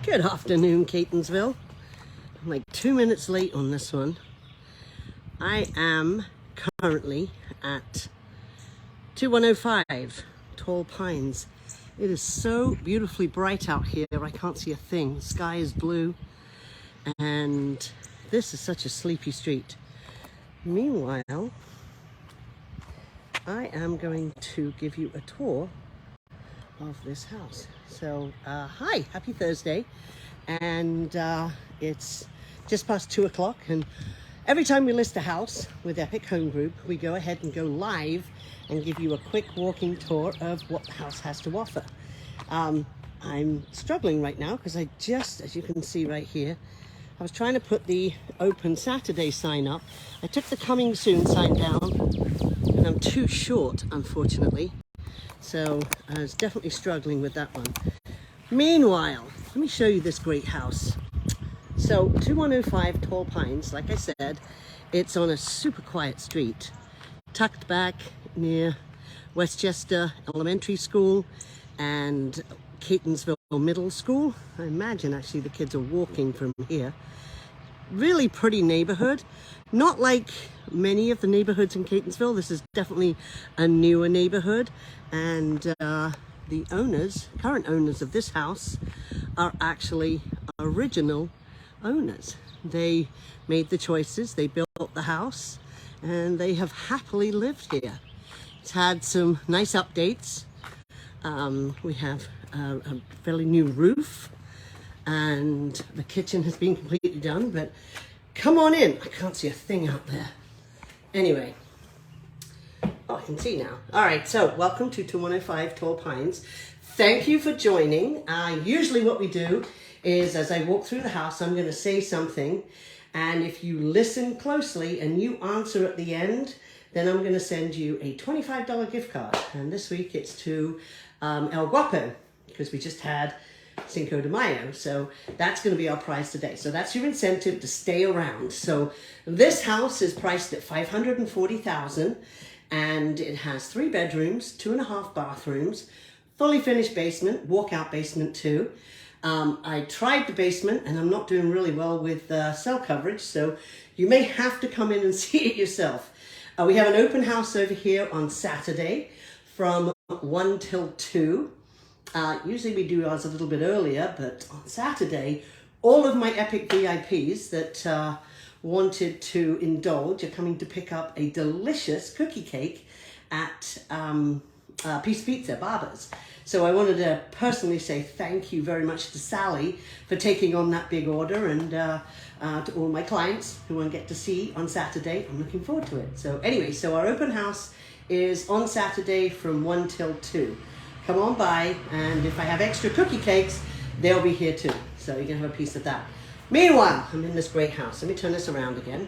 Good afternoon, Catonsville. I'm like 2 minutes late on this one. I am currently at 2105 Tall Pines. It is so beautifully bright out here, I can't see a thing. The sky is blue, and this is such a sleepy street. Meanwhile, I am going to give you a tour of this house. So, hi, happy Thursday. And it's just past 2 o'clock, and every time we list a house with Epic Home Group, we go ahead and go live and give you a quick walking tour of what the house has to offer. I'm struggling right now because I just, as you can see right here, I was trying to put the open Saturday sign up. I took the coming soon sign down, and I'm too short, unfortunately. So I was definitely struggling with that one. Meanwhile, let me show you this great house. So 2105 Tall Pines, like I said, it's on a super quiet street, tucked back near Westchester Elementary School and Catonsville Middle School. I imagine actually the kids are walking from here. Really pretty neighborhood. Not like many of the neighborhoods in Catonsville. This is definitely a newer neighborhood, and the owners, current owners of this house, are actually original owners. They made the choices, they built the house, and they have happily lived here. It's had some nice updates. We have a fairly new roof, and the kitchen has been completely done, but come on in. I can't see a thing out there. Anyway, oh, I can see now. All right, so welcome to 2105 Tall Pines. Thank you for joining. Usually what we do is, as I walk through the house, I'm going to say something, and if you listen closely and you answer at the end, then I'm going to send you a $25 gift card. And this week it's to El Guapo, because we just had Cinco de Mayo. So that's going to be our prize today. So that's your incentive to stay around. So this house is priced at $540,000, and it has 3 bedrooms, 2.5 bathrooms, fully finished basement, walkout basement too. I tried the basement, and I'm not doing really well with cell coverage, so you may have to come in and see it yourself. We have an open house over here on Saturday from 1 till 2. Usually we do ours a little bit earlier, but on Saturday, all of my Epic VIPs that wanted to indulge are coming to pick up a delicious cookie cake at Piece Pizza, Barber's. So I wanted to personally say thank you very much to Sally for taking on that big order, and to all my clients who won't get to see on Saturday. I'm looking forward to it. So anyway, so our open house is on Saturday from 1 till 2. Come on by, and if I have extra cookie cakes, they'll be here too. So you can have a piece of that. Meanwhile, I'm in this great house. Let me turn this around again.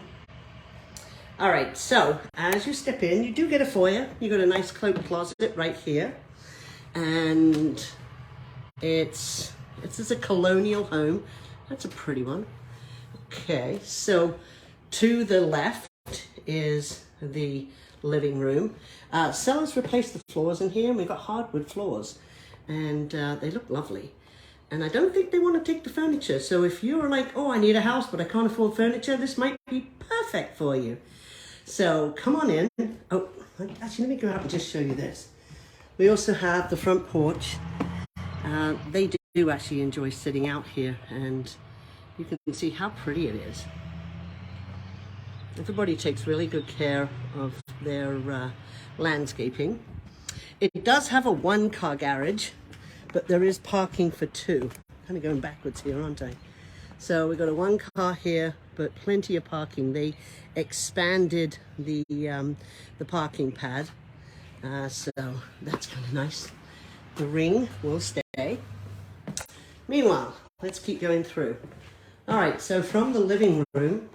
All right, so as you step in, you do get a foyer. You got a nice cloak closet right here. And it's a Colonial home. That's a pretty one. Okay, so to the left is the living room. Sellers replaced the floors in here, and we've got hardwood floors, and they look lovely. And I don't think they want to take the furniture. So if you're like, oh, I need a house, but I can't afford furniture, this might be perfect for you. So come on in. Oh, actually, let me go out and just show you this. We also have the front porch. They do actually enjoy sitting out here, and you can see how pretty it is. Everybody takes really good care of their landscaping. It does have a 1-car garage, but there is parking for 2. Kind of going backwards here, aren't I? So we've got a 1 car here, but plenty of parking. They expanded the parking pad. So that's kind of nice. The ring will stay. Meanwhile, let's keep going through. All right, so from the living room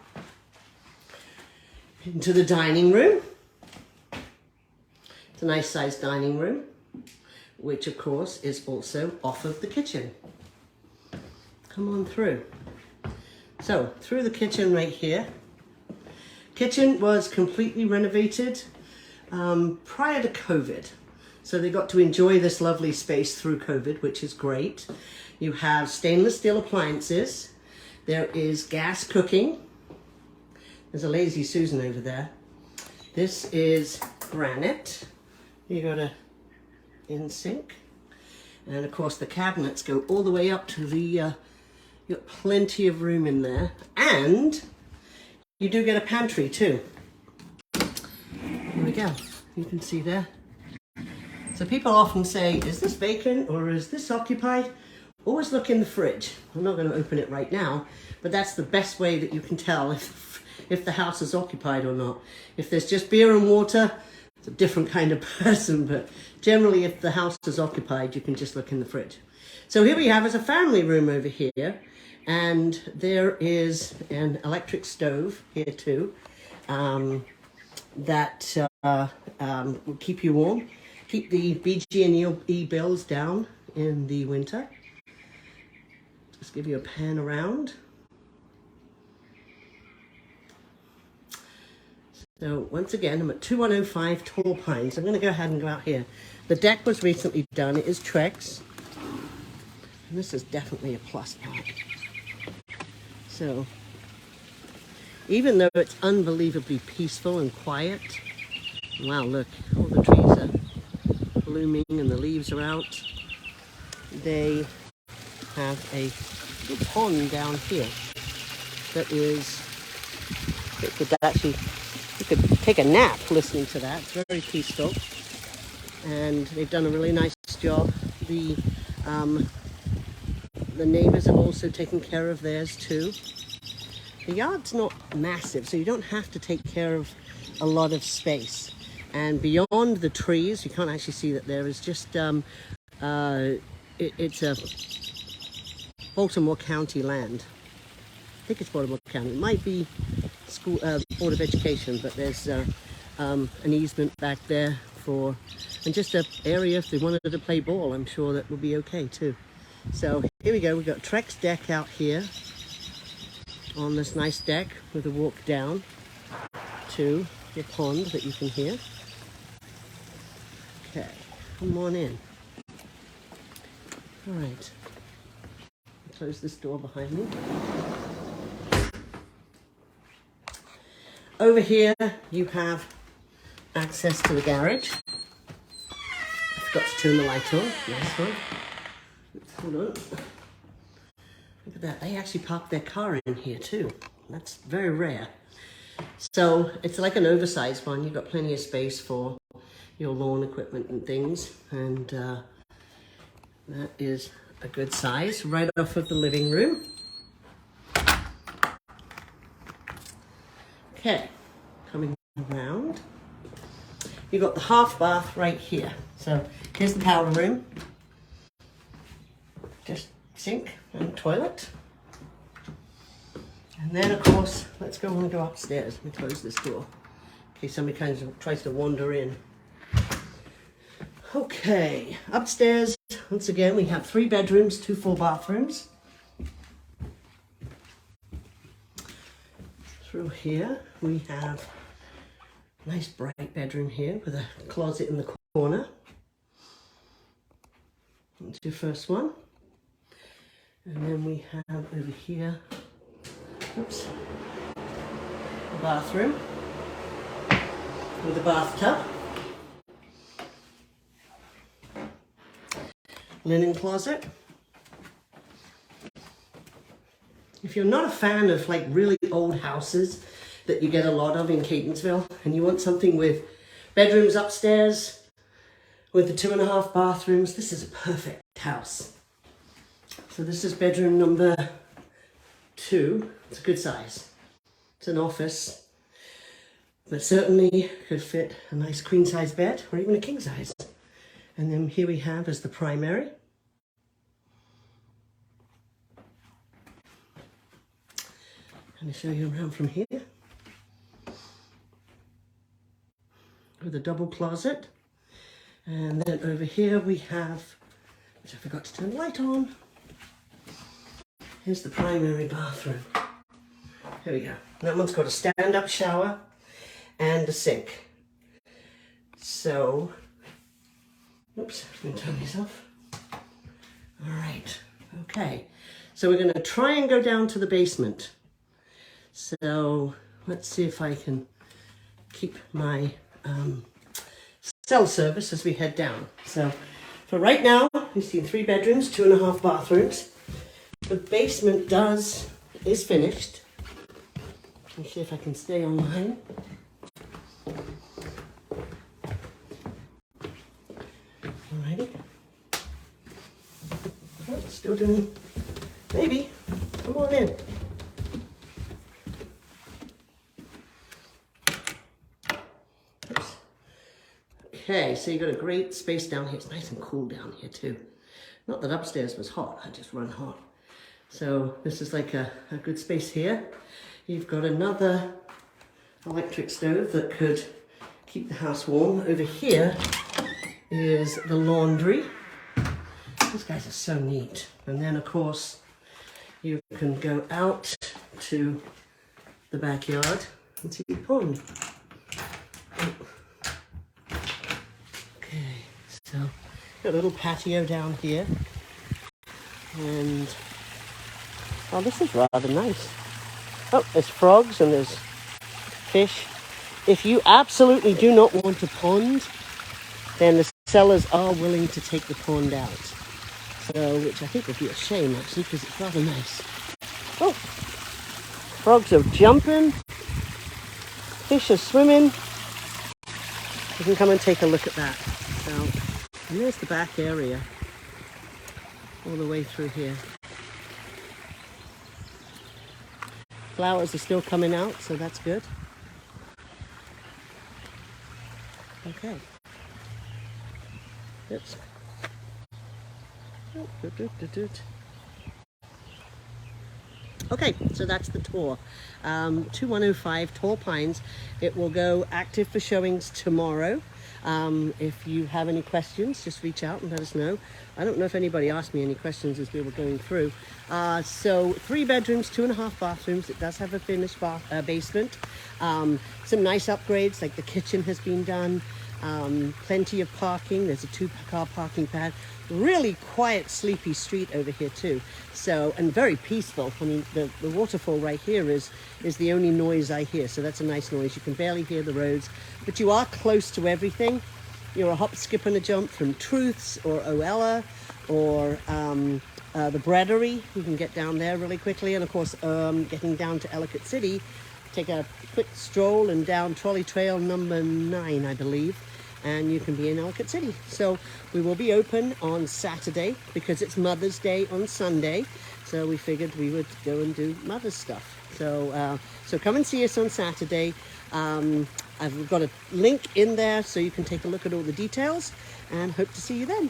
into the dining room. It's a nice sized dining room, which of course is also off of the kitchen. Come on through. So through the kitchen right here. Kitchen was completely renovated prior to COVID. So they got to enjoy this lovely space through COVID, which is great. You have stainless steel appliances. There is gas cooking. There's a Lazy Susan over there. This is granite. You got a in sink. And of course the cabinets go all the way up to the, you've got plenty of room in there. And you do get a pantry too. Here we go. You can see there. So people often say, is this vacant or is this occupied? Always look in the fridge. I'm not going to open it right now, but that's the best way that you can tell if the house is occupied or not. If there's just beer and water, it's a different kind of person, but generally if the house is occupied, you can just look in the fridge. So here we have is a family room over here, and there is an electric stove here too, that will keep you warm, keep the BG&E bills down in the winter. Just give you a pan around. So once again, I'm at 2105 Tall Pines. I'm going to go ahead and go out here. The deck was recently done. It is Trex. And this is definitely a plus part. So even though it's unbelievably peaceful and quiet, wow, look, all the trees are blooming and the leaves are out. They have a little pond down here that is, it could actually, you could take a nap listening to that. It's very peaceful, and they've done a really nice job. The neighbors have also taken care of theirs too. The yard's not massive, so you don't have to take care of a lot of space. And beyond the trees, you can't actually see that there is just it's a Baltimore County land. I think it's Baltimore County. It might be school Board of Education, but there's an easement back there for, and just an area if they wanted to play ball. I'm sure that would be okay too. So here we go. We've got a Trex deck out here on this nice deck with a walk down to the pond that you can hear. Okay, come on in. All right. Close this door behind me. Over here, you have access to the garage. I forgot to turn the light on. Nice one. Oops, hold on. Look at that. They actually parked their car in here too. That's very rare. So it's like an oversized one. You've got plenty of space for your lawn equipment and things. And that is a good size right off of the living room. Okay, coming around. You've got the half bath right here. So here's the powder room. Just sink and toilet. And then of course, let's go and go upstairs. Let me close this door in case somebody kind of tries to wander in. Okay, upstairs, once again, we have 3 bedrooms, 2 full bathrooms. Through here, we have a nice bright bedroom here with a closet in the corner. That's your first one. And then we have over here, oops, a bathroom with a bathtub. Linen closet. If you're not a fan of like really old houses that you get a lot of in Catonsville, and you want something with bedrooms upstairs with the 2.5 bathrooms, this is a perfect house. So this is bedroom number 2. It's a good size. It's an office, but certainly could fit a nice queen size bed or even a king size. And then here we have is the primary. I'm going to show you around from here. With a double closet. And then over here we have, which I forgot to turn the light on. Here's the primary bathroom. Here we go. That one's got a stand-up shower and a sink. So Oops, I'm gonna turn these off. All right, okay. So we're gonna try and go down to the basement. So let's see if I can keep my cell service as we head down. So for right now, we've seen 3 bedrooms, 2.5 bathrooms. The basement is finished. Let me see if I can stay online. Alrighty. Oh, still doing, maybe. Come on in. Oops. Okay, so you got a great space down here. It's nice and cool down here too. Not that upstairs was hot, I just run hot. So this is like a good space here. You've got another electric stove that could keep the house warm. Over here is the laundry. These guys are so neat. And then of course, you can go out to the backyard and see the pond. Okay, so got a little patio down here. And oh, this is rather nice. Oh, there's frogs and there's fish. If you absolutely do not want a pond, then the sellers are willing to take the pond out. So, which I think would be a shame actually, because it's rather nice. Oh, frogs are jumping. Fish are swimming. You can come and take a look at that. So, and there's the back area. All the way through here. Flowers are still coming out, so that's good. Okay. Oops. Okay, so that's the tour. 2105 Tall Pines. It will go active for showings tomorrow. If you have any questions, just reach out and let us know. I don't know if anybody asked me any questions as we were going through. So 3 bedrooms, 2.5 bathrooms. It does have a finished basement. Some nice upgrades, like the kitchen has been done. Plenty of parking. There's a 2-car parking pad. Really quiet, sleepy street over here too. So, and very peaceful. I mean, the waterfall right here is the only noise I hear. So that's a nice noise. You can barely hear the roads, but you are close to everything. You're a hop, skip, and a jump from Truths or Oella or the Breadery. You can get down there really quickly. And of course, getting down to Ellicott City, take a quick stroll and down Trolley Trail number 9, I believe. And you can be in Ellicott City. So we will be open on Saturday because it's Mother's Day on Sunday. So we figured we would go and do Mother's stuff. So so come and see us on Saturday. I've got a link in there so you can take a look at all the details and hope to see you then.